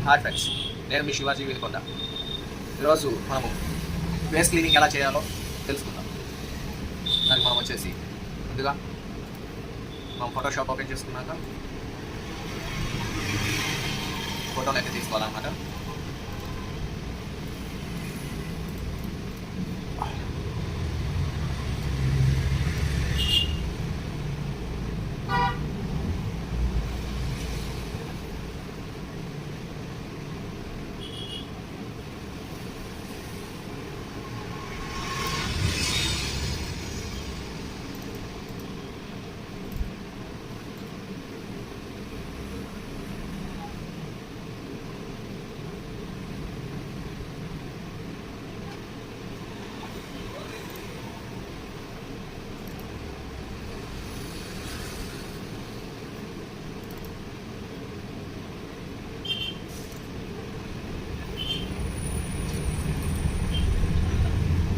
Hi friends, నేను మీ శివాజీ వినుకొండ. ఈరోజు మనము ఫేస్ క్లీనింగ్ ఎలా చేయాలో తెలుసుకుందాం. దానికి మనం వచ్చేసి ముందుగా మనం ఫోటోషాప్ ఓపెన్ చేసుకున్నాక ఫోటోలు అయితే తీసుకోవాలన్నమాట.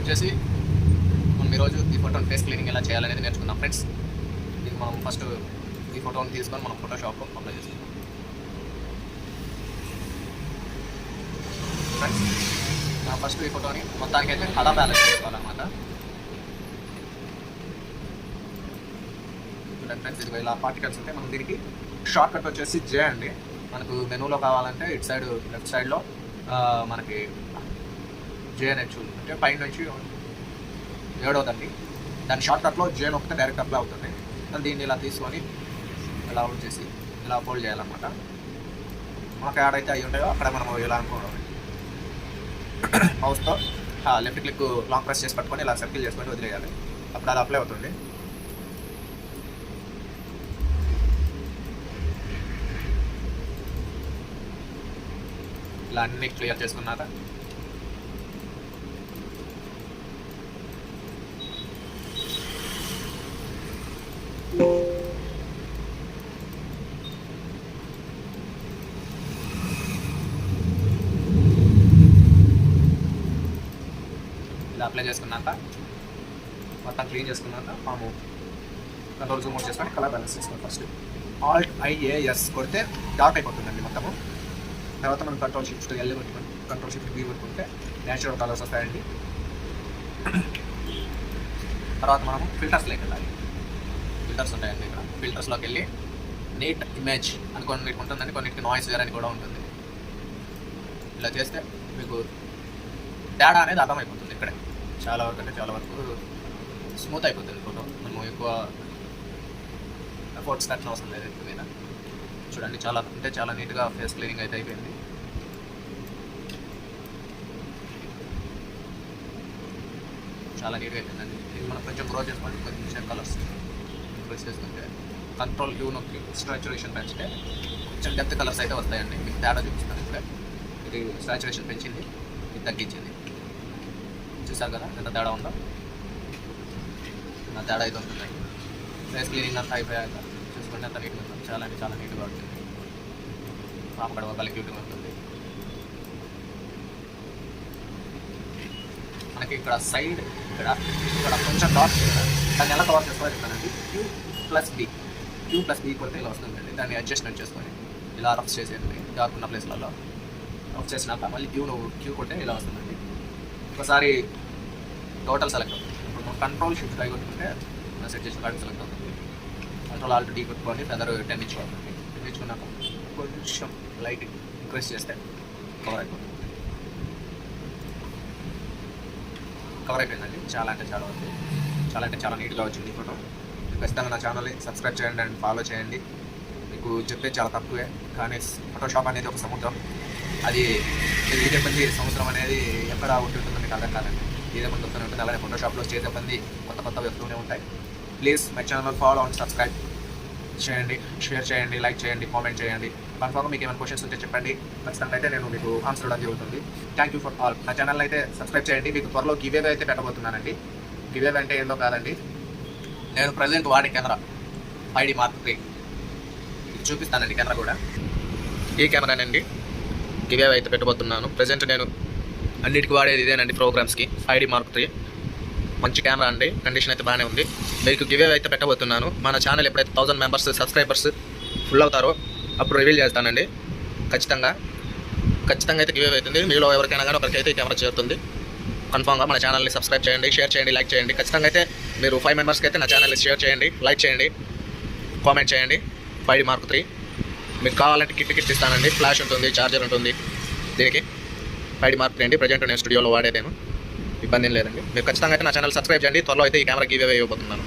వచ్చేసి మనం ఈరోజు ఈ ఫోటోని ఫేస్ క్లీనింగ్ ఎలా చేయాలనేది నేర్చుకుందాం ఫ్రెండ్స్. ఇది మనం ఫస్ట్ ఈ ఫోటోని తీసుకొని మనం ఫోటోషాప్లో అప్లై చేసుకుందాం ఫ్రెండ్స్. మనం ఫస్ట్ ఈ ఫోటోని మొత్తానికి అయితే కలర్ బ్యాలెన్స్ చేసుకోవాలన్నమాట. ఫ్రెండ్స్, ఇది ఇలా పార్టికల్స్ ఉంటే మనం దీనికి షార్ట్ కట్ వచ్చేసి జే అండి. మనకు మెనూలో కావాలంటే ఇటు సైడ్ లెఫ్ట్ సైడ్లో మనకి జే అనేది అంటే పైన నుంచి ఏడవదండి. దాని షార్ట్ కట్లో జే నొక్కితే డైరెక్ట్ అప్లై అవుతుంది. దీన్ని ఇలా తీసుకొని ఇలా అవుట్ చేసి ఇలా ఫోల్డ్ చేయాలన్నమాట. మనకు యాడ్ అయితే అవి ఉంటాయో అక్కడ మనం ఇలా అనుకోవాలి. మౌస్తో లెఫ్ట్ క్లిక్ లాంగ్ ప్రెస్ చేసి పట్టుకొని ఇలా సర్కిల్ చేసుకొని వదిలేయాలి. అప్పుడు అది అప్లై అవుతుంది. ఇలా అన్ని క్లియర్ చేసుకున్నాక ఇలా అప్లై చేసుకున్నాక మొత్తం క్లీన్ చేసుకున్నాక మనము కంట్రోల్ జూమ్ అవుట్ చేసుకొని కలర్ బ్యాలెన్స్ చేసుకోండి. ఫస్ట్ ఆల్ట్ IAS కొడితే డార్క్ అయిపోతుందండి మొత్తము. తర్వాత మనం కంట్రోల్ షిఫ్ట్ ఎల్ కొట్టుకొని కంట్రోల్ షిఫ్ట్ బి కొట్టుకుంటే న్యాచురల్ కలర్స్ వస్తాయండి. తర్వాత మనము ఫిల్టర్స్లోకి వెళ్ళాలి. ఫిల్టర్స్ ఉంటాయండి ఇక్కడ. ఫిల్టర్స్లోకి వెళ్ళి నీట్ ఇమేజ్ అని కొన్నిటికి ఉంటుందండి, కొన్నిటికి నాయిస్ వేర్ అని కూడా ఉంటుంది. ఇలా చేస్తే మీకు తేడా అనేది అర్థమైపోతుంది. ఇక్కడే చాలా వరకు అంటే చాలా వరకు స్మూత్ అయిపోతుంది ఫోటో. మనము ఎక్కువ ఎఫర్ట్స్ కట్టిన అవసరం లేదు ఎక్కువ మీద. చూడండి, చాలా అంటే చాలా నీట్గా ఫేస్ క్లీనింగ్ అయితే అయిపోయింది. చాలా నీట్గా అయిపోయిందండి. ఇది మనం కొంచెం గ్రో చేసుకోండి, కొంచెం కలర్స్ ఇంక్రీజ్ చేసుకుంటే కంట్రోల్ యూ నొక్కి సాచురేషన్ పెంచితే కొంచెం డెప్త్ కలర్స్ అయితే వస్తాయండి. మీకు తేడా చూపిస్తాను. ఇప్పుడే ఇది సాచురేషన్ పెంచింది, ఇది తగ్గించింది. చూసారు కదా ఎంత తేడా ఉందో. నా తేడా అయితే ఉంటుంది. ఫేస్ క్లీనింగ్ అంతా అయిపోయాక చూసుకుంటే అంత నీట్గా ఉంటుంది. చాలా అంటే చాలా నీట్గా ఉంటుంది. పాపకడ ఒక క్యూట్గా ఉంటుంది. మనకి ఇక్కడ సైడ్ ఇక్కడ కొంచెం డాట్ దాన్ని ఎలా కవర్ చేసుకోవాలి చెప్తానండి. Q+B కొడితే ఇలా వస్తుందండి. దాన్ని అడ్జస్ట్మెంట్ చేసుకొని ఇలా రఫ్ చేసేయండి. డార్క్ ఉన్న ప్లేస్లలో రఫ్ చేసినాక మళ్ళీ క్యూ కొడితే ఇలా వస్తుందండి. ఒకసారి టోటల్ సెలెక్ట్ అవుతుంది. ఇప్పుడు మనం కంట్రోల్ షిఫ్ట్ ఐ కొట్టుకుంటే సెట్ చేసిన కార్డు సెలెక్ట్ అవుతుంది. కంట్రోల్ ఆల్ట్ D కొట్టుకోండి. ఫెదర్ 10 ఇచ్చుకోవాలి. ఇచ్చుకున్నాక కొంచెం లైట్ ఇంక్రీజ్ చేస్తే కవర్ అయిపోతుంది. కవర్ అయిపోయిందండి. చాలా అంటే చాలా వరకు చాలా అంటే చాలా నీట్గా వచ్చింది ఈ ఫోటో. ఖచ్చితంగా నా ఛానల్ని సబ్స్క్రైబ్ చేయండి అండ్ ఫాలో చేయండి. మీకు చెప్పే చాలా తక్కువే, కానీ ఫోటోషాప్ అనేది ఒక సముద్రం. అది ఇదే మంది సముద్రం అనేది ఎక్కడ ఉంటుందో మీకు అర్థం కాదండి. ఇదే మంది వస్తూనే ఉంటుంది. అలాగే ఫోటోషాప్లో చేసే మంది కొత్త వస్తూనే ఉంటాయి. Please my channel follow and subscribe చేయండి, షేర్ చేయండి, లైక్ చేయండి, కామెంట్ చేయండి. కన్ఫర్మ్గా మీకు ఏమైనా క్వశ్చన్స్ ఉంటే చెప్పండి. ఖచ్చితంగా అయితే నేను మీకు ఆన్సర్ ఇవ్వడం జరుగుతుంది. Thank you for all. నా ఛానల్ అయితే సబ్స్క్రైబ్ చేయండి. మీకు త్వరలో గివేవే అయితే పెట్టబోతున్నానండి. గివేవే అంటే ఏందో కాదండి, నేను ప్రజెంట్ వాడే కెమెరా 5D Mark III ఇది చూపిస్తానండి. కెమెరా కూడా ఈ కెమెరానండి గివేవే అయితే పెట్టబోతున్నాను. ప్రజెంట్ నేను అన్నిటికీ వాడేది ఇదేనండి ప్రోగ్రామ్స్కి. 5D Mark III మంచి కెమెరా అండి. కండిషన్ అయితే బాగానే ఉంది. మీకు గివేవే అయితే పెట్టబోతున్నాను. మన ఛానల్ ఎప్పుడైతే 1000 మెంబర్స్ సబ్స్క్రైబర్స్ ఫుల్ అవుతారో అప్పుడు రివీల్ చేస్తానండి ఖచ్చితంగా. ఖచ్చితంగా అయితే గివ్ అవుతుంది. మీలో ఎవరికైనా కానీ ఒకరికైతే ఈ కెమెరా చేరుతుంది. కన్ఫామ్గా మన ఛానల్ని సబ్స్క్రైబ్ చేయండి, షేర్ చేయండి, లైక్ చేయండి. ఖచ్చితంగా అయితే మీరు 5 మెంబర్స్కి అయితే నా ఛానల్ని షేర్ చేయండి, లైక్ చేయండి, కామెంట్ చేయండి. 5D Mark III మీకు కావాలంటే కిట్ ఇస్తానండి. ఫ్లాష్ ఉంటుంది, ఛార్జర్ ఉంటుంది. దీనికి 5D Mark III అండి. ప్రజెంట్ నేను స్టూడియోలో వాడేదేను, ఇబ్బంది ఏం లేదండి. మీరు ఖచ్చితంగా అయితే నా ఛానల్ సబ్స్క్రైబ్ చేయండి. త్వరలో అయితే ఈ కెమెరా గివ్ అవే ఇవ్వబోతున్నాను.